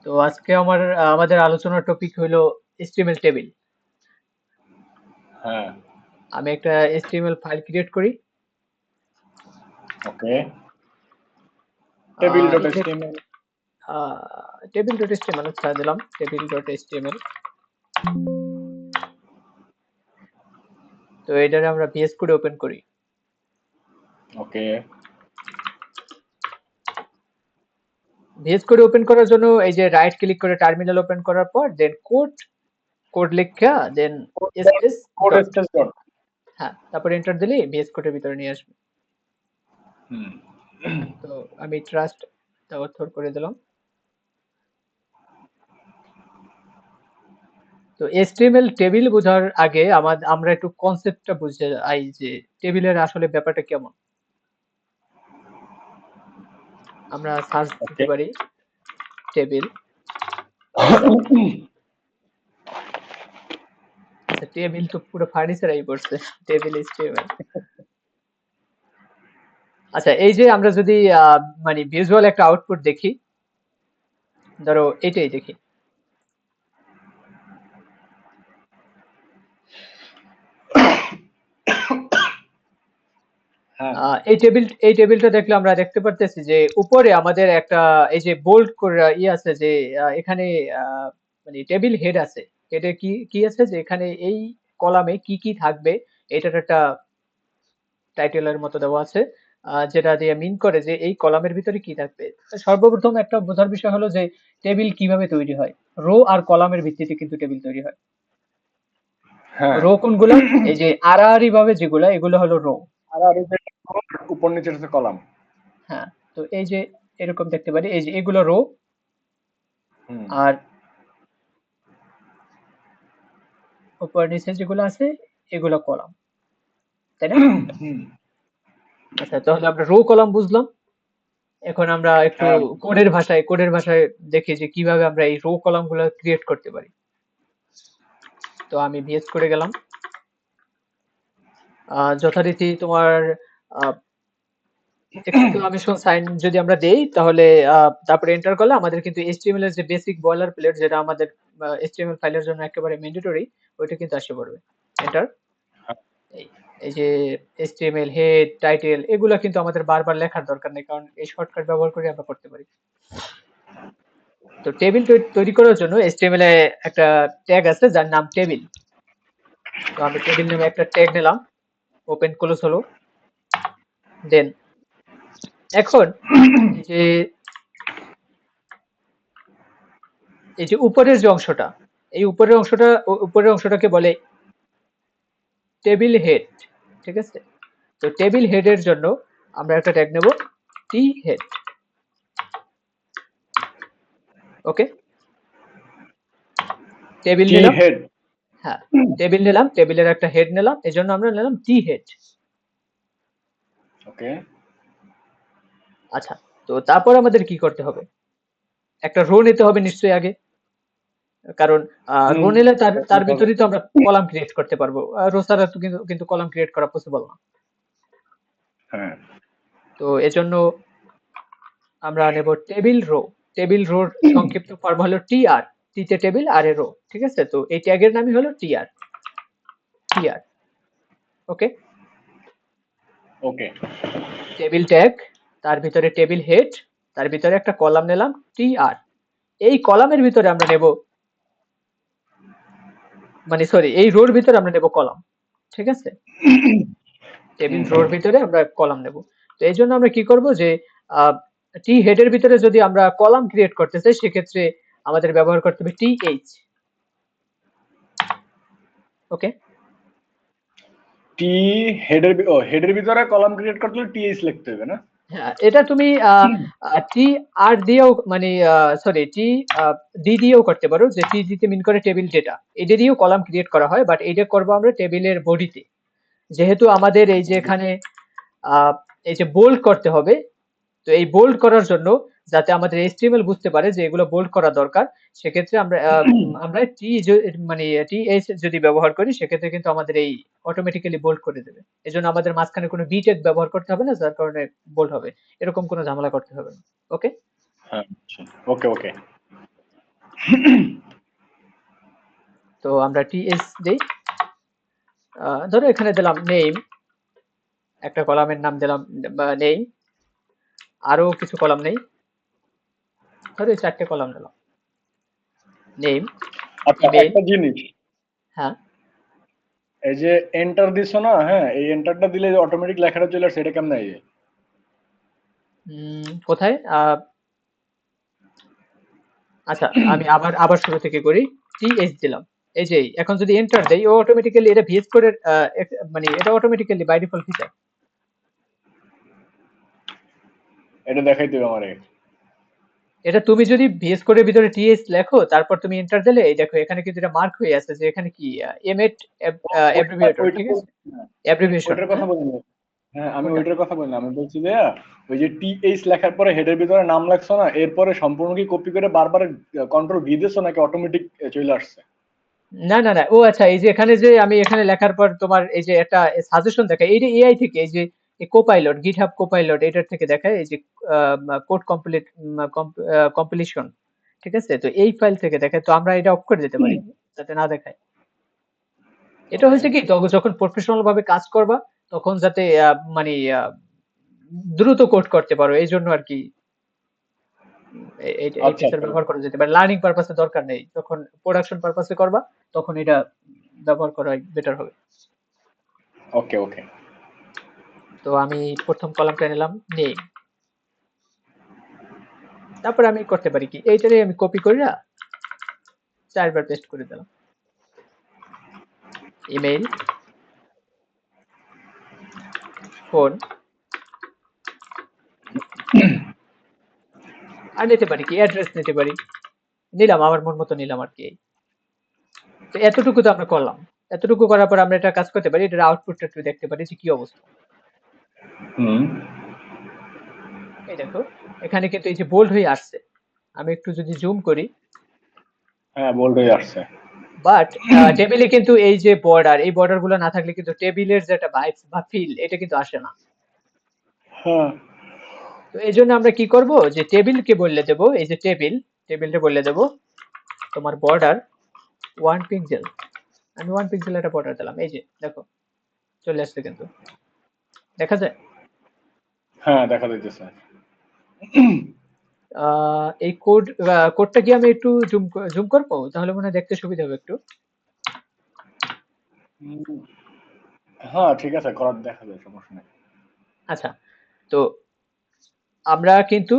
তো আজকে আমাদের আলোচনার টপিক হলো HTML টেবিল। হ্যাঁ, আমি একটা HTML ফাইল ক্রিয়েট করি। Okay. Table dot index HTML. Table dot HTML আচ্ছা দিলাম টেবিল ডট এচটিএমএল। তো এটারে আমরা ভিএস কোড ওপেন করি। ওকে। ভিএস কোড ওপেন করার জন্য এই যে রাইট ক্লিক করে টার্মিনাল ওপেন করার পর দেন কোড লিখা দেন space code dot, space dot. হ্যাঁ তারপর এন্টার দিলেই ভিএস কোডের ভিতরে নিয়ে আসবে। হুম। তো আমি ট্রাস্ট অথর করে দিলাম। তো HTML টেবিল বোঝার আগে আমরা একটু কনসেপ্টটা বুঝে আই যে টেবিলের আসলে ব্যাপারটা কেমন। আমরা সার্চ দিতে ওকে। পারি টেবিল। আচ্ছা টেবিল তো পুরো ফার্নিচারাই পড়ছে টেবিল HTML। আচ্ছা এই যে আমরা যদি মানে ভিজুয়াল একটা আউটপুট দেখি, ধরো এটাই দেখি। হ্যাঁ। এই টেবিলটা দেখলে আমরা দেখতে পারতেছি যে উপরে আমাদের একটা এই যে বোল্ড করে আছে যে এখানে আহ, মানে টেবিল হেড আছে। হেডে কি কি আছে যে এখানে এই কলামে কি কি থাকবে এটার একটা টাইটেলের মতো দেওয়া আছে, যেটা দিয়ে মিন করে যে এই কলামের ভিতরে কি থাকবে। সর্বপ্রথম একটা বোঝার বিষয় হলো যে টেবিল কিভাবে তৈরি হয়। রো আর কলামের ভিত্তিতে কিন্তু টেবিল তৈরি হয়। হ্যাঁ। রো কোনগুলা? এই যে আড়াআড়ি ভাবে যেগুলা এগুলো হলো রো। আর এই যে উপর নিচের যে কলাম। হ্যাঁ, তো এই যে এরকম দেখতে পারি এই যে এগুলো রো হুম। আর উপর নিচে যেগুলো আছে এগুলো কলাম, তাই না? হুম। আচ্ছা তাহলে আমরা রো কলাম বুঝলাম। এখন আমরা একটু হ্যাঁ। কোডের ভাষায় দেখি যে কিভাবে আমরা এই রো কলাম গুলো ক্রিয়েট করতে পারি। তো আমি ভিএস করে গেলাম। যথারীতি তোমার এক্সক্লামেশন সাইন যদি আমরা দেই তাহলে তারপরে এন্টার করলে আমাদের কিন্তু এইচটিএমএল এর যে বেসিক বয়লার প্লেট যেটা আমাদের এইচটিএমএল ফাইলের জন্য একেবারে ম্যান্ডেটরি ওইটা কিন্তু আসে পড়বে। এন্টার। এই এই যে এইচটিএমএল হেড টাইটেল এগুলা কিন্তু আমাদের বারবার লেখার দরকার নেই কারণ এই শর্টকাট ব্যবহার করে আমরা করতে পারি। তো টেবিল তৈরি করার জন্য এইচটিএমএল এ একটা ট্যাগ আছে যার নাম টেবিল। তো আমি টেবিল নামে একটা ট্যাগ নিলাম, ওপেন ক্লোজ হলো। দেন এখন এই যে উপরের যে অংশটা, এই উপরের অংশটাকে বলে টেবিল হেড, ঠিক আছে? তো টেবিল হেডের জন্য আমরা একটা ট্যাগ নেব টি হেড। ওকে, টেবিল টি নিলাম। হেড। হ্যাঁ, টেবিল নিলাম, টেবিলের একটা হেড নিলাম, এজন্য আমরা নিলাম টি হেড। ওকে। আচ্ছা, তো তারপর আমাদের কি করতে হবে? একটা রো নিতে হবে নিশ্চয়ই আগে, কারণ হুম। রো নিলে তার তার ভিতরেই তো আমরা কলাম ক্রিয়েট করতে পারবো। রো ছাড়া তো কিন্তু কলাম ক্রিয়েট করা পসিবল না। হ্যাঁ। তো এজন্য আমরা নেব টেবিল রো। টেবিল রোর সংক্ষিপ্ত ফর্ম হলো টিআর। টি তে টেবিল আর এ রো, ঠিক আছে? তো এই ট্যাগের নামই হলো টিআর। টিআর, ওকে। ওকে। টেবিল ট্যাগ, তার ভিতরে টেবিল হেড, তার ভিতরে একটা কলাম নিলাম টিআর। এই কলামের ভিতরে আমরা নেব মানে সরি এই রোর ভিতরে আমরা নেব কলাম, ঠিক আছে? টেবিল হুম। রোর ভিতরে আমরা কলাম নেব। তো এই জন্য আমরা কি করব যে টি হেডের ভিতরে যদি আমরা কলাম ক্রিয়েট করতে চাই সেক্ষেত্রে আমাদের ব্যবহার করতে হবে টি এইচ। ওকে, টি হেডের হেডের ভিতরে কলাম ক্রিয়েট করতে হলে টিএইচ লিখতে হবে না? হ্যাঁ এটা তুমি টি আর দিয়েও মানে সরি টি ডি দিয়েও করতে পারো, যে টি দিতে মিন করে টেবিল ডেটা, এটা দিয়েও কলাম ক্রিয়েট করা হয় বাট এটা করবো আমরা টেবিলের বডিতে। যেহেতু আমাদের এই যে এখানে আহ, এই যে বোল্ড করতে হবে, তো এই বোল্ড করার জন্য যাতে আমাদের এইচটিএমএল বুঝতে পারে যে এগুলো বোল্ড করা দরকার, সেক্ষেত্রে আমরা মানে টি এইচ যদি ব্যবহার করি সেক্ষেত্রে কিন্তু আমাদের এই অটোমেটিক্যালি বোল্ড করে দেবে। এজন্য আমাদের মাঝখানে কোনো বি ট্যাগ ব্যবহার করতে হবে না, যার কারণে বোল্ড হবে। এরকম কোনো ঝামেলা করতে হবে না। ওকে, হ্যাঁ। ওকে ওকে। তো আমরা টিএস দেই, ধরো এখানে দিলাম নেম, একটা কলামের নাম দিলাম নেই, আরো কিছু কলাম নেই, ধরো এই 4টে কলাম দিলাম, নেম, আচ্ছা ইমেল। একটা জিনিস, হ্যাঁ, এই যে এন্টার দিছো না, হ্যাঁ এই এন্টারটা দিলে অটোমেটিক লেখাটা চলে আসে, এটা কেমন এই? কোথায়? আচ্ছা, আমি আবার আবার শুরু থেকে করি। টিএস দিলাম, এই যে এখন যদি এন্টার দেই, ও অটোমেটিক্যালি এটা ভিএস কোডের মানে এটা অটোমেটিক্যালি বাই ডিফল্ট ফিচার। এটা দেখাইতে হবে আমারে। এটা তুমি যদি ভিএস কোডের ভিতরে টিএস লেখো, তারপর তুমি এন্টার দিলে, এই দেখো এখানে কিন্তু এটা মার্ক হয়ে আছে যে এখানে কি এমএট অ্যাব্রিভিয়েটর, ওইটা ঠিক তো আছে, অ্যাব্রিভিয়েশন। ওইটার কথা বলিনি। হ্যাঁ আমি কোনটা? ওইটার কথা বলিনি, আমি বলছি যে ওই যে টিএইচ লেখার পরে হেডের ভিতরে নাম লাগছো না, এরপরে সম্পূর্ণ কি কপি করে বারবার কন্ট্রোল ভি দিছো নাকি অটোমেটিক চলে আসছে? না না না, ও আচ্ছা, এই যে এখানে যে আমি এখানে লেখার পর তোমার এই যে একটা সাজেশন দেখায়, এই যে এআই থেকে, এই যে কোপাইলট, গিটহাব কোপাইলট, এটার থেকে দেখায় এই যে কোড কম্পিলিশন, ঠিক আছে, তো এই ফাইল থেকে দেখায়, তো আমরা এটা অফ করে দিতে পারি যাতে না দেখায়। এটা ওকে হচ্ছে কি, যখন প্রফেশনাল ভাবে কাজ করবা, তখন যাতে মানে দ্রুত কোড করতে পারো, এই জন্য আর কি এই আচ্ছা ফিচার আচ্ছা ব্যবহার করা যেতে পারে। লার্নিং পারপাসে দরকার নেই, যখন প্রোডাকশন পারপাসে করবা তখন এটা ব্যবহার করা বেটার হবে। ওকে ওকে তো আমি প্রথম কলামটা নিলাম নেম, তারপর আমি করতে পারি কি, এইটারে আমি কপি করে 4বার পেস্ট করে দিলাম, ইমেইল, ফোন, আর নিতে পারি কি অ্যাড্রেস নিতে পারি, নিলাম আমার মন মতো নিলাম আর কি। তো এতটুকু তো আমরা করলাম, এতটুকু করার পর আমরা এটা কাজ করতে পারি, এটার আউটপুটটা একটু দেখতে পারি যে কি অবস্থা। হুম এই দেখো এখানে কিন্তু এই যে বোল্ড হয়ে আসছে, আমি একটু যদি জুম করি, হ্যাঁ বলতেই আসছে। বাট টেবিলে কিন্তু এই যে বর্ডার, এই বর্ডার গুলো না থাকলে কিন্তু টেবিলের যে একটা ভাইবস বা ফিল, এটা কিন্তু আসে না। হ্যাঁ তো এই জন্য আমরা কি করব, যে টেবিলকে বললে দেব, এই যে টেবিলটা বললে দেব তোমার বর্ডার 1 পিক্সেল, আমি 1 পিক্সেল একটা বর্ডার দিলাম, এই যে দেখো চলে আসছে কিন্তু, দেখা যায়। হ্যাঁ দেখা যাইতেছে। এই কোডটা কি আমি একটু জুম করবো, তাহলে মনে হয় দেখতে সুবিধা হবে একটু। হুম, হ্যাঁ ঠিক আছে, করার দেখা যায়, সমস্যা নেই। আচ্ছা, তো আমরা কিন্তু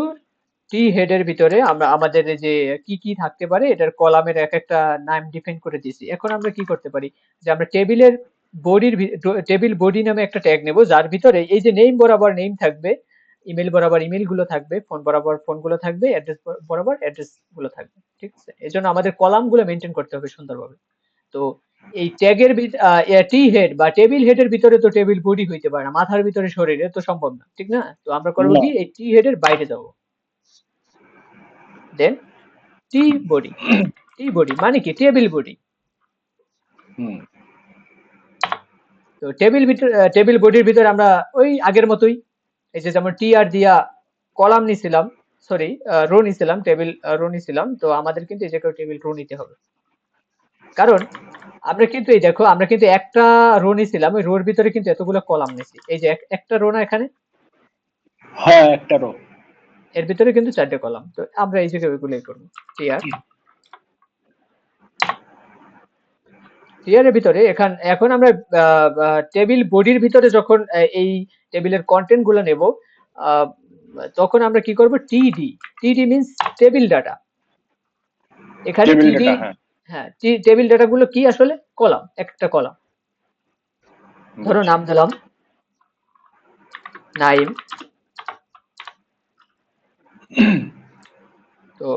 টি হেডের ভিতরে আমরা আমাদের এই যে কি কি থাকতে পারে, এটার কলামের এক একটা নাম ডিফাইন করে দিয়েছি। এখন আমরা কি করতে পারি, যে আমরা টেবিলের টেবিল বডি নামে একটা ট্যাগ নেব, যার ভিতরে এই যে নেম বরাবর নেম থাকবে, ইমেল বরাবর ইমেল গুলো থাকবে, ফোন বরাবর ফোন গুলো থাকবে, অ্যাড্রেস বরাবর অ্যাড্রেস গুলো থাকবে, ঠিক আছে। এই জন্য আমাদের কলাম গুলো মেনটেন করতে হবে সুন্দরভাবে। তো এই ট্যাগের টি হেড বা টেবিল হেডের ভিতরে তো টেবিল বডি হইতে পারে না, মাথার ভিতরে শরীরে তো সম্ভব না, ঠিক না? তো আমরা করবো না কি, এই টি হেডের বাইরে যাবো, দেন টি বডি, টি বডি মানে কি টেবিল বডি। হুম তো টেবিল বডির ভিতরে আমরা ওই আগের মতোই, এই যে যেমন টি আর দিয়া কলাম নিছিলাম, সরি রো নিছিলাম, টেবিল রো নিছিলাম, তো আমাদের কিন্তু এই জায়গায় টেবিল রো নিতে হবে, কারণ আমরা কিন্তু এই দেখো আমরা কিন্তু একটা রো নিছিলাম, ওই রোর ভিতরে কিন্তু এতগুলো কলাম নিছি, এই যে একটা রো না এখানে, হ্যাঁ একটারও। এর ভিতরে কিন্তু 4টে কলাম, তো আমরা এই জায়গায় ওইগুলোই করবো। টিআর টিআর এর ভিতরে এখন আমরা টেবিল বডির ভিতরে যখন এই টেবিলের কন্টেন্ট গুলো নেব, আহ, তখন আমরা কি করব, টিডি, টিডি মিন্স টেবিল ডাটা, এখানে টেবিল টিডি, ডাটা, হ্যাঁ হ্যাঁ টেবিল ডাটা গুলো কি আসলে, কলাম, একটা কলাম, ধরো বুঝছি। নাম দিলাম নাইম। তো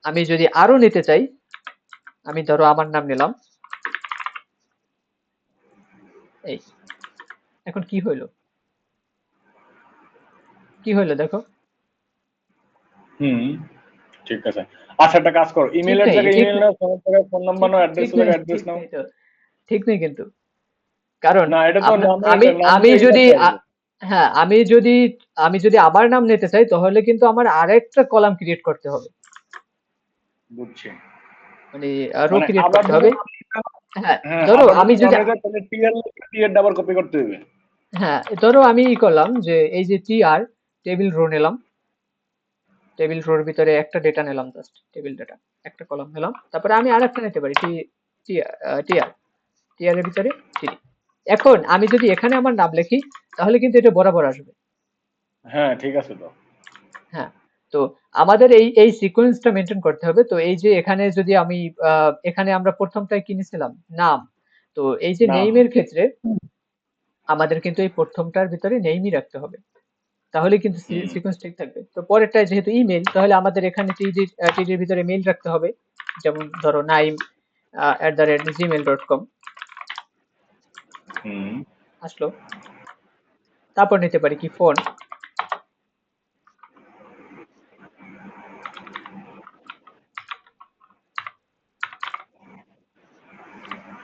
আমি যদি আরো নিতে চাই, আমি ধরো আমার নাম নিলাম, এই এখন কি হইলো, কি হইলো দেখো, হুম ঠিক আছে। আচ্ছা একটা কাজ করো, ঠিক ইমেলের নেই, জায়গায় ইমেল নাও, ফোনের জায়গায় ফোন নাম্বার নাও, ঠিক অ্যাড্রেসের নেই, জায়গায় অ্যাড্রেস ঠিক নাও। নেই তো, ঠিক নেই কিন্তু, কারণ না এটা তো আমরা নামের আমি নাম আমি দিলে যদি ইমেল আসবে। হ্যাঁ, আমি যদি আমার নাম নিতে চাই তাহলে কিন্তু আমার আরেকটা কলাম ক্রিয়েট করতে হবে, বুঝছি। মানে রো মানে ক্রিয়েট আবার করতে হবে। ধরেন হ্যাঁ, হ্যাঁ, ধরো আবার আমি যদি যদি নামে যায় তাহলে টিএল আবার কপি করতে হবে। হ্যাঁ, ধরো আমি ই করলাম যে এই যে টিআর টেবিল রো নিলাম, টেবিল রোর ভিতরে একটা ডেটা নিলাম, জাস্ট টেবিল ডেটা একটা কলাম নিলাম, তারপরে আমি আরেকটা নিতে পারি টিআর টিআর এর ভিতরে থ্রি। এখন আমি যদি এখানে আমার নাম লিখি তাহলে কিন্তু এটা বরাবর আসবে। হ্যাঁ, ঠিক আছে তো। হ্যাঁ, তো আমাদের এই সিকোয়েন্সটা মেনটেন করতে হবে। তো এই যে এখানে যদি আমি এখানে আমরা প্রথমটায় কি নিছিলাম, নাম। তো এই যে নাম। নেইমের ক্ষেত্রে আমাদের কিন্তু এই প্রথমটার ভিতরে নেইমই রাখতে হবে, তাহলে কিন্তু হুম। সিকোয়েন্স ঠিক থাকবে। তো পরেরটায় যেহেতু ইমেল, তাহলে আমাদের এখানে টিডির ভিতরে মেইল রাখতে হবে, যেমন ধরো naim@gmail.com হুম। আসলো। তারপর নিতে পারি কি ফোন,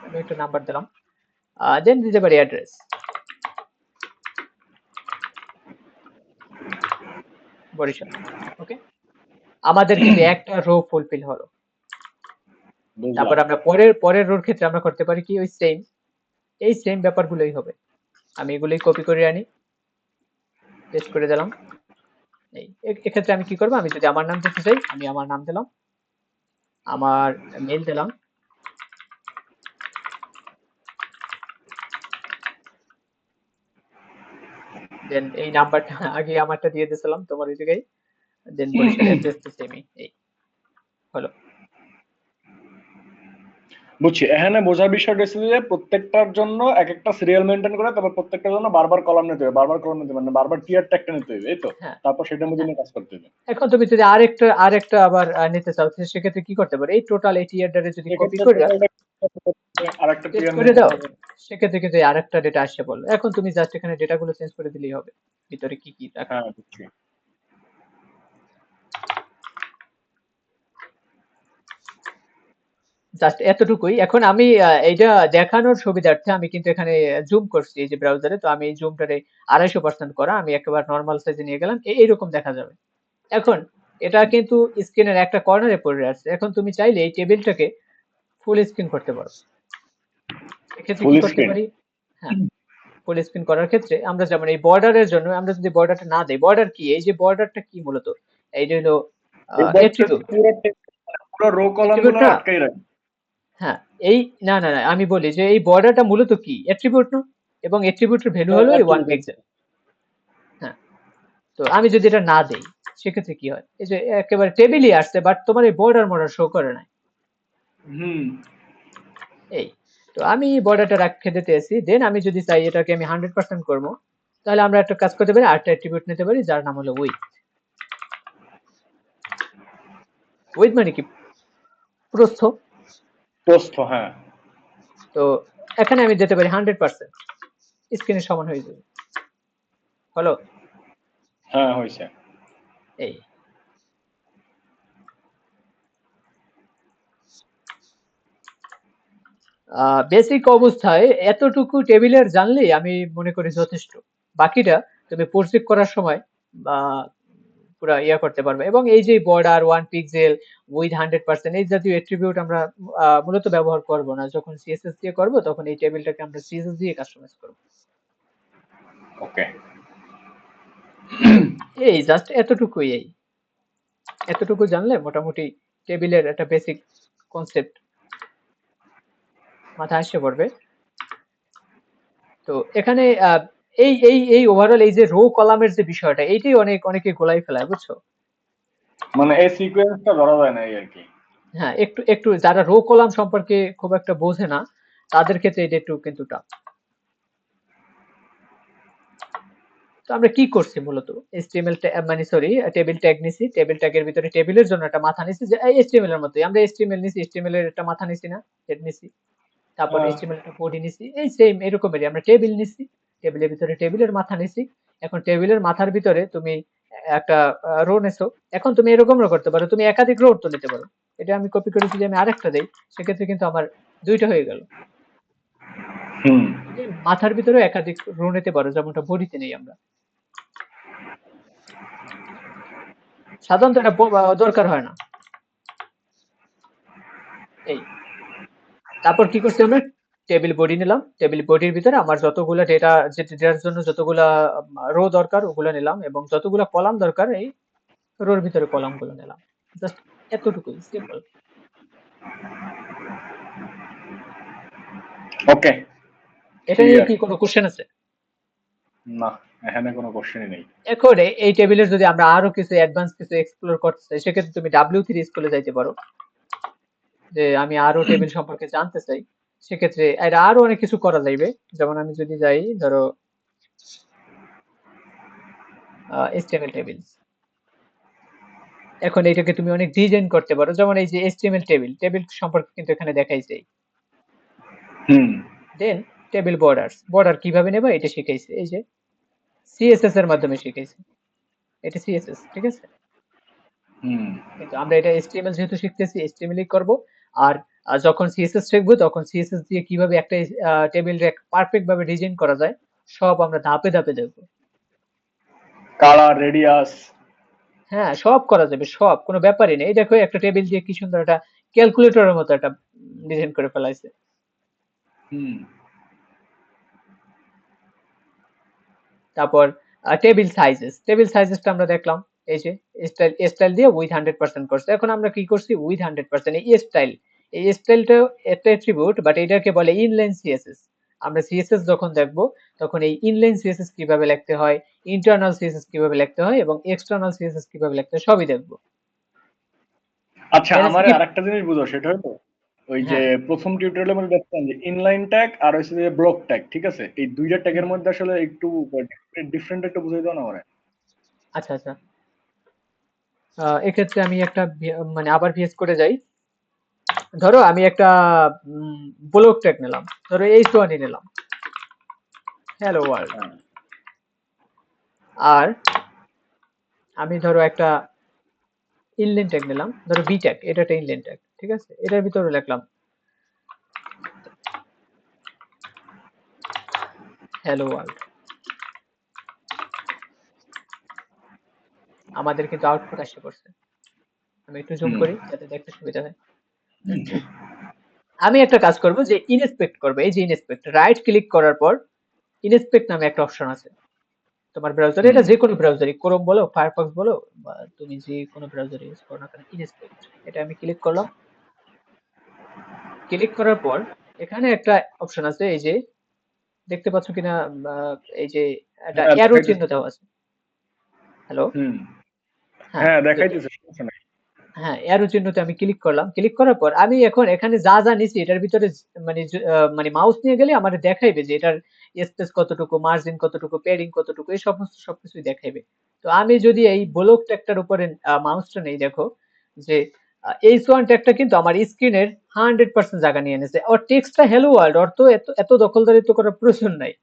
আমি একটা নাম্বার দিলাম, দেন দিতে পারি অ্যাড্রেস, বরিশাল। ওকে, আমাদের কিন্তু একটা রো ফুলফিল হলো। তারপর বুঝলাম। আমরা পরের রোর ক্ষেত্রে আমরা করতে পারি কি ওই সেম, এই সেম ব্যাপারগুলোই হবে। আমি এগুলোই কপি করে আনি, পেস্ট করে দিলাম। এক্ষেত্রে আমি কি করবো, আমি যদি আমার নাম দিতে চাই আমি আমার নাম দিলাম, আমার মেল দিলাম, দেন এই নাম্বারটা আগে আমারটা দিয়ে দিয়েছিলাম তোমার ওই জায়গায়, দেন বরিশাল অ্যাড্রেস তো সেমই, এই হলো। বুঝছি। এখানে বোঝার বিষয়টা হচ্ছে যে প্রত্যেকটার জন্য এক একটা সিরিয়াল মেনটেন করে, তারপর প্রত্যেকটার জন্য বারবার কলাম নিতে হবে, বারবার কলাম নিতে হবে, মানে বারবার টিয়ার ট্যাগটা নিতে হবে, এই তো। হ্যাঁ, তারপর সেটার মধ্যে হ্যাঁ। নিয়ে কাজ করতে হবে। এখন তুমি যদি আরেকটা আবার নিতে চাও, তো সেক্ষেত্রে কি করতে পারো, এই টোটাল এই টিয়ারটারে যদি কপি এক্ষেত্রে করে টোটালটা আরেকটা পেস্ট টিয়ার করে নিতে দাও, হবে। সেক্ষেত্রে কিন্তু এই আরেকটা ডেটা আসছে বললো। এখন তুমি জাস্ট এখানে ডেটাগুলো চেঞ্জ করে দিলেই হবে, ভিতরে কি কি রাখতে হ্যাঁ, হবে। বুঝছি। জাস্ট এতটুকুই। এখন আমি এইটা দেখানোর সুবিধার্থে আমি কিন্তু এখানে জুম করছি এই যে ব্রাউজারে, তো আমি এই জুমটারে 250% করা, আমি একেবারে নর্মাল সাইজে নিয়ে গেলাম, এইরকম দেখা যাবে। এখন এটা কিন্তু স্ক্রিনের একটা কর্নারে পড়ে আছে, এখন তুমি চাইলে এই টেবিলটাকে ফুল স্ক্রিন করতে পারো। এক্ষেত্রে ফুল কি করতে স্ক্রিন। পারি, হ্যাঁ, ফুল স্ক্রিন করার ক্ষেত্রে আমরা যেমন এই বর্ডারের জন্য আমরা যদি বর্ডারটা না দেই, বর্ডার কি, এই যে বর্ডারটা কি মূলত, এইটা হলো এই বক্সের অ্যাট্রিবিউট, পুরো রো কলাম গুলো অ্যাট্রিবিউটটা। আটকাই রাখে। হ্যাঁ, এই না না না আমি বলি যে এই বর্ডারটা মূলত কি, অ্যাট্রিবিউট না, এবং অ্যাট্রিবিউটের ভ্যালু হলো এই 1 পিক্সেল। হ্যাঁ, তো আমি যদি এটা না দেই সেক্ষেত্রে কি হয়, এই যে একেবারে টেবিলই আসছে বাট তোমার এই বর্ডার মর্ডার শো করে নাই। হুম। এই, তো আমি বর্ডারটা রাখতে দিতেছি, দেন আমি যদি চাই এটাকে আমি 100% করবো, তাহলে আমরা একটা কাজ করতে পারি, আরেকটা অ্যাট্রিবিউট নিতে পারি যার নাম হলো উইথ। উইথ মানে কি, প্রস্থ। প্রস্থ, হ্যাঁ। তো এখানে আমি দিতে পারি 100%, স্ক্রিনের সমান হয়ে যাবে, হলো। হ্যাঁ, হয়েছে। এই, বেসিক অবস্থায় এতটুকু টেবিলের জানলেই আমি মনে করি যথেষ্ট। বাকিটা তুমি প্রজেক্ট করার সময় বা পুরা ইয়া করতে পারবে। এবং এই যে বর্ডার 1 পিক্সেল উইথ 100% এই জাতীয় অ্যাট্রিবিউট আমরা মূলত ব্যবহার করব না, যখন সিএসএস দিয়ে করব তখন এই টেবিলটাকে আমরা সিএসএস দিয়ে কাস্টমাইজ করব। ওকে। এই জাস্ট এতটুকুই, এতটুকু জানলে মোটামুটি টেবিলের একটা বেসিক কনসেপ্ট মাথায় আসতে পড়বে। তো এখানে এই ওভারঅল এই যে রো কলামের যে বিষয়টা, এইটাই অনেকে গোলাই ফেলায়, বুঝছো। মানে এই সিকোয়েন্সটা ধরা যায় না, এই আর কি। হ্যাঁ, একটু একটু যারা রো কলাম সম্পর্কে খুব একটা বোঝে না তাদের ক্ষেত্রে এটা একটু কিন্তু টাফ। তো আমরা কি করছি মূলত, এইচটিএমএল মানে সরি টেবিল ট্যাগ নিছি, টেবিল ট্যাগের ভিতরে টেবিলের জন্য একটা মাথা নিছি, যে এইচটিএমএল এর মতোই আমরা এইচটিএমএল নিছি, এইচটিএমএল এর একটা মাথা নিছি না, হেড নিছি, তারপর হ্যাঁ। এইচটিএমএল একটা বডি নিছি, এই সেম এরকমেরই আমরা টেবিল নিছি, টেবিলের ভিতরে টেবিলের মাথা নিছি। এখন টেবিলের মাথার ভিতরে তুমি একটা রো নেছো, এখন তুমি এরকমও করতে পারো, তুমি একাধিক রো তো নিতে পারো। এটা আমি কপি করে যদি আমি আরেকটা দেই সেক্ষেত্রে কিন্তু আমার দুইটা হয়ে গেল। হুম। যে মাথার ভিতরে একাধিক রো নিতে পারো, যেমনটা বডিতে নেই আমরা। সাধারণত এটা দরকার হয় না। এই তারপর কি করছি আমরা, টেবিল বডি নিলাম, টেবিল বডির ভিতরে আমার যতগুলো ডেটা, যে ডেটার জন্য যতগুলা রো দরকার ওগুলো নিলাম, এবং যতগুলা কলাম দরকার এই রোর ভিতরে কলাম গুলো নিলাম। জাস্ট এতটুকুই, সিম্পল। ওকে, এটা নিয়ে কি কোনো কোশ্চেন আছে? না, এখানে কোনো কোশ্চেনই নেই। এখন এই টেবিলের যদি আমরা আরো কিছু অ্যাডভান্স কিছু এক্সপ্লোর করতে চাই, সেক্ষেত্রে তুমি W3 স্কুলে যাইতে পারো, যে আমি আরো টেবিল সম্পর্কে জানতে চাই। সেক্ষেত্রে এটা আরো অনেক কিছু করা যাইবে। যেমন আমি যদি যাই, ধরো HTML টেবিল, এখন এইটাকে তুমি অনেক ডিজাইন করতে পারো। যেমন এই যে HTML টেবিল, টেবিল সম্পর্কে কিন্তু এখানে দেখাইছে। দেন টেবিল বর্ডারস, বর্ডার কিভাবে নেবা এটা শিখাইছে, এই যে CSS এর মাধ্যমে শিখাইছে। এটা CSS, ঠিক আছে। কিন্তু আমরা এটা HTML যেহেতু শিখতেছি, HTML ই করব। আর যখন CSS শিখবো তখন CSS দিয়ে কিভাবে একটা টেবিল পারফেক্ট ভাবে ডিজাইন করা যায় সব আমরা ধাপে ধাপে দেখবো। কালার, রেডিয়াস, হ্যাঁ, সব করা যাবে, সব, কোনো ব্যাপারই নেই। এই দেখো একটা টেবিল দিয়ে কি সুন্দর একটা ক্যালকুলেটরের মতো একটা ডিজাইন করে ফেলাইছে। তারপর টেবিল সাইজেস, টেবিল সাইজেসটা আমরা দেখলাম, এই যে স্টাইল, স্টাইল দিয়ে উইথ 100% করছে। এখন আমরা কি করছি, উইথ 100%, এই স্টাইল, এই স্টাইলটা একটা অ্যাট্রিবিউট, বাট এটাকে বলে ইনলাইন সিএসএস। আমরা সিএসএস যখন দেখব তখন এই ইনলাইন সিএসএস কিভাবে লিখতে হয়, ইন্টারনাল সিএসএস কিভাবে লিখতে হয়, এবং এক্সটার্নাল সিএসএস কিভাবে লিখতে হয় সবই দেখব। আচ্ছা, এর আমার স্কিপ, আরেকটা জিনিস বুঝো, সেটা হলো ওই যে হ্যাঁ, প্রথম টিউটোরিয়ালের মধ্যে দেখতাম যে ইনলাইন ট্যাগ আর হচ্ছে যে ব্লক ট্যাগ, ঠিক আছে? এই দুইটা ট্যাগের মধ্যে আসলে একটু ডিফারেন্ট একটু বুঝাই দাও না আমারে। আচ্ছা আচ্ছা। এক্ষেত্রে আমি একটা মানে আবার ভিএস করে যাই। ধরো আমি একটা ব্লক ট্যাগ নিলাম, ধরো H1 নিলাম, হ্যালো ওয়ার্ল্ড। আর আমি ধরো একটা ইনলাইন ট্যাগ নিলাম, ধরো বি ট্যাগ, এটা একটা ইনলাইন ট্যাগ, ঠিক আছে। এটার ভিতরে লিখলাম হ্যালো ওয়ার্ল্ড। আমাদের কিন্তু আউটপুট আসে পড়ছে। আমি একটু জুম করি যাতে দেখতে সুবিধা হয়। আমি একটা কাজ করব, যে ইনস্পেক্ট করব, এই যে ইনস্পেক্ট, রাইট ক্লিক করার পর ইনস্পেক্ট নামে একটা অপশন আছে তোমার ব্রাউজারে, এটা যে কোনো ব্রাউজারে, ক্রোম বলো, ফায়ারফক্স বলো, বা তুমি যে কোনো ব্রাউজারে ইউজ করো না কেন, ইনস্পেক্ট, এটা আমি ক্লিক করলাম। ক্লিক করার পর এখানে একটা অপশন আছে, এই যে দেখতে পাচ্ছ কিনা, এই যে একটা হ্যাঁ, অ্যারো চিহ্ন দেখাইতেছে। দেওয়া আছে। হ্যালো, হ্যাঁ, হ্যাঁ, তো দেখাইতেছে, সমস্যা নাই। হ্যাঁ, অ্যারো চিহ্নতে আমি ক্লিক করলাম। ক্লিক করার পর আমি এখন এখানে যা যা নিছি এটার ভিতরে মানে মানে মাউস নিয়ে গেলে আমাদের দেখাইবে যে এটার স্পেস কতটুকু, মার্জিন কতটুকু, প্যাডিং কতটুকু, এই সমস্ত সবকিছুই দেখাইবে। তো আমি যদি এই ব্লক ট্যাগটার উপরে মাউসটা নেই, দেখো যে H1 ট্যাগটা কিন্তু আমার স্ক্রিনের 100% জায়গা নিয়ে নিয়েছে। ওর টেক্সটটা হ্যালো ওয়ার্ল্ড, ওর তো এত এত দখলদারিত্ব করার প্রয়োজন নাই।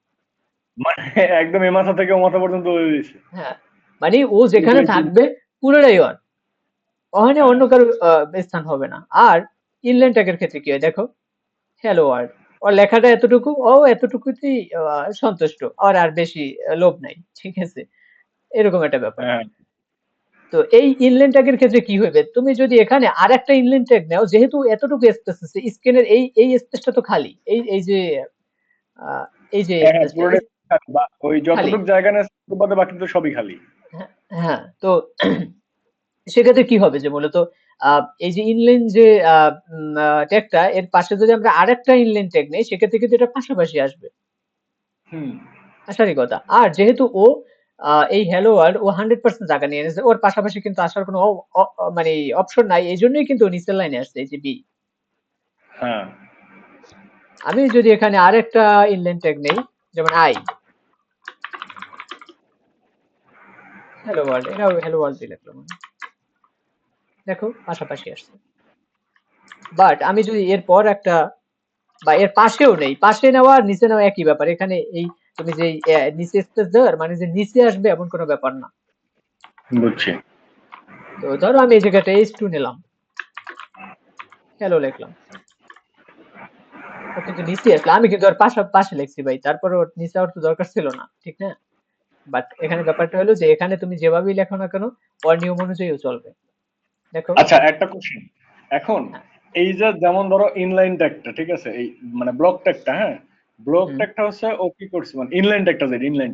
মানে একদম এ মাথা থেকে ও মাথা পর্যন্ত বলে দিয়েছে। হ্যাঁ, মানে ও যেখানে থাকবে পুরোটাই ওর, ওখানে হ্যাঁ, অন্য কারো স্থান হবে না। আর ইনলাইন ট্যাগের ক্ষেত্রে কি হয় দেখো, হ্যালো ওয়ার্ল্ড, ওর লেখাটা এতটুকু, ও এতটুকুতেই সন্তুষ্ট, ওর আর বেশি লোভ নাই, ঠিক আছে, এরকম একটা ব্যাপার। হ্যাঁ, তো এই ইনলাইন ট্যাগের ক্ষেত্রে কি হবে, তুমি যদি এখানে আরেকটা ইনলাইন ট্যাগ নাও, যেহেতু এতটুকু স্পেস আছে স্ক্রিনের, এই এই স্পেসটা তো খালি, এই এই যে আহ, এই যে হ্যাঁ, স্পেসটা পুরোটাই খালি, বা ওই খালি, যতটুকু জায়গা নেই বাদে বাকি তো সবই খালি। হ্যাঁ, হ্যাঁ, তো সেক্ষেত্রে কি হবে, যে মূলত এই যে ইনলাইন যে ট্যাগটা, এর পাশে যদি আমরা আরেকটা ইনলাইন ট্যাগ নেই, সেক্ষেত্রে কিন্তু এটা পাশাপাশি আসবে, হুম, আসারই কথা। আর যেহেতু ও এই হ্যালো ওয়ার্ল্ড ও 100% জায়গা নিয়ে নিয়েছে, ওর পাশাপাশি কিন্তু আসার কোনো মানে অপশন নাই, এই জন্যই কিন্তু ও নিচের লাইনে আসছে, এই যে বি। হ্যাঁ, আমি যদি এখানে আরেকটা ইনলাইন ট্যাগ নেই, যেমন আই, হ্যালো ওয়ার্ল্ড, এটাও হ্যালো ওয়ার্ল্ড দিয়ে লিখলাম আমি। দেখো পাশাপাশি আসছে। বাট আমি যদি এরপর একটা, বা এর পাশেও নেই, পাশে নেওয়া আর নিচে নেওয়া একই ব্যাপার। এখানে এই তুমি যে নিচে স্পেস দেওয়ার মানে যে নিচে আসবে এমন কোনো ব্যাপার না। বুঝছি। তো ধরো আমি এই জায়গাটা H2 নিলাম, হ্যালো লিখলাম, ও কিন্তু নিচে আসলো, আমি কিন্তু ওর পাশে পাশে লিখছি ভাই, তারপরে ওর নিচে আর তো দরকার ছিল না, ঠিক না? বাট এখানে ব্যাপারটা হলো যে এখানে তুমি যেভাবেই লেখো না কেন ওর নিয়ম অনুযায়ীও চলবে। দেখো। আচ্ছা একটা কোশ্চেন, এখন হ্যাঁ। এই যে যেমন ধরো ইনলাইন ট্যাগটা, ঠিক আছে, এই মানে ব্লক ট্যাগটা, হ্যাঁ, ব্লক হুম। ট্যাগটা হচ্ছে ও কি করছে, মানে ইনলাইন ট্যাগটা, যে ইনলাইন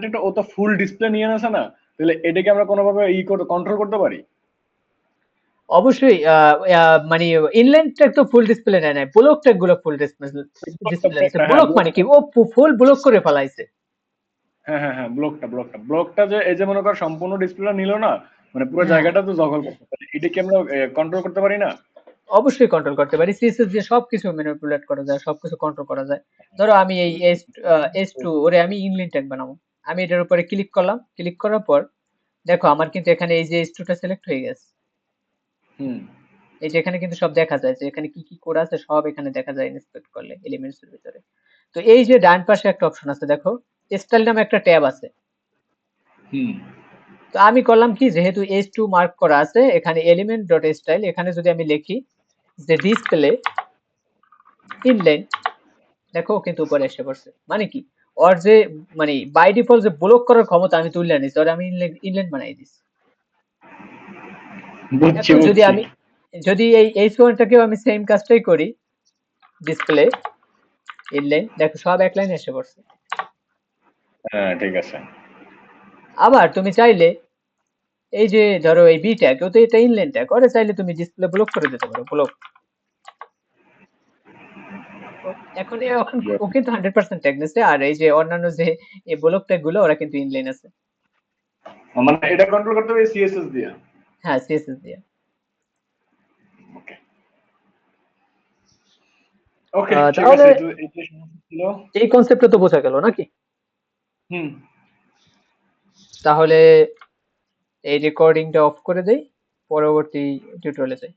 ট্যাগটা ও তো ফুল ডিসপ্লে নিয়ে আসে না, তাহলে এটাকে আমরা কোনোভাবে কন্ট্রোল করতে পারি? অবশ্যই মানে ইনলাইন ট্যাগ তো ফুল ডিসপ্লে নেয় নাই, ব্লক ট্যাগ গুলো ফুল ডিসপ্লে নিছে। ব্লকটা, হ্যাঁ ব্লক মানে ব্লকটা, কি, ও ফুল ব্লক করে ফেলাইছে। হ্যাঁ হ্যাঁ হ্যাঁ, ব্লকটা যে এই যে মনে কর সম্পূর্ণ ডিসপ্লেটা নিল না, মানে পুরো হ্যাঁ, জায়গাটা তো দখল করতে পারে, এটা কি আমরা কন্ট্রোল করতে পারি না? অবশ্যই কন্ট্রোল করতে পারি, সিএসএস দিয়ে সবকিছু ম্যানিপুলেট করা যায়, সবকিছু কন্ট্রোল করা যায়। ধরো আমি এই এস টু ওরে আমি ইনলাইন ট্যাগ বানাবো, আমি এটার উপরে ক্লিক করলাম, ক্লিক করার পর দেখো আমার কিন্তু এখানে এই যে এস টুটা সিলেক্ট হয়ে গেছে। হুম এই যে এখানে কিন্তু সব দেখা যায় যে এখানে কি কি কোড আছে, সব এখানে দেখা যায় ইন্সপেক্ট করলে এলিমেন্টস এর ভিতরে। তো এই যে ডান পাশে একটা অপশন আছে দেখো, স্টাইল নামে একটা ট্যাব আছে। হুম তো আমি করলাম কি, যেহেতু এস টু মার্ক করা আছে এখানে এলিমেন্ট ডট স্টাইল, এখানে যদি আমি লিখি যে ডিসপ্লে ইনলাইন, দেখো ও কিন্তু উপরে এসে পড়ছে। মানে কি, ওর যে মানে বাই ডিফল্ট যে ব্লক করার ক্ষমতা আমি তুলে নিছি, ওর আমি ইনলাইন বানাই দিছি। বুঝছি এখন যদি বুঝছি। আমি যদি এই এইচ ওয়ানটাকেও আমি সেম কাজটাই করি, ডিসপ্লে ইনলাইন, দেখো সব এক লাইনে এসে পড়ছে। হ্যাঁ ঠিক আছে। আবার তুমি চাইলে এই যে ধরো এই বি ট্যাগ, ও তো এটা ইনলাইন ট্যাগ, ওরে চাইলে তুমি ডিসপ্লে ব্লক করে দিতে পারো, ব্লক। এখন এখন ও কিন্তু 100% ট্যাগ নিছে, আর এই যে অন্যান্য যে এই ব্লক ট্যাগ গুলো ওরা কিন্তু ইনলাইন আছে। মানে এটা কন্ট্রোল করতে হবে সিএসএস দিয়ে? হ্যাঁ, সিএসএস দিয়ে। ওকে ওকে, ঠিক তাহলে আছে, এটাই সমস্যা ছিল। এই কনসেপ্টটা তো বোঝা গেল নাকি? হুম। তাহলে এই রেকর্ডিংটা অফ করে দেই, পরবর্তী টিউটোরিয়ালে যাই।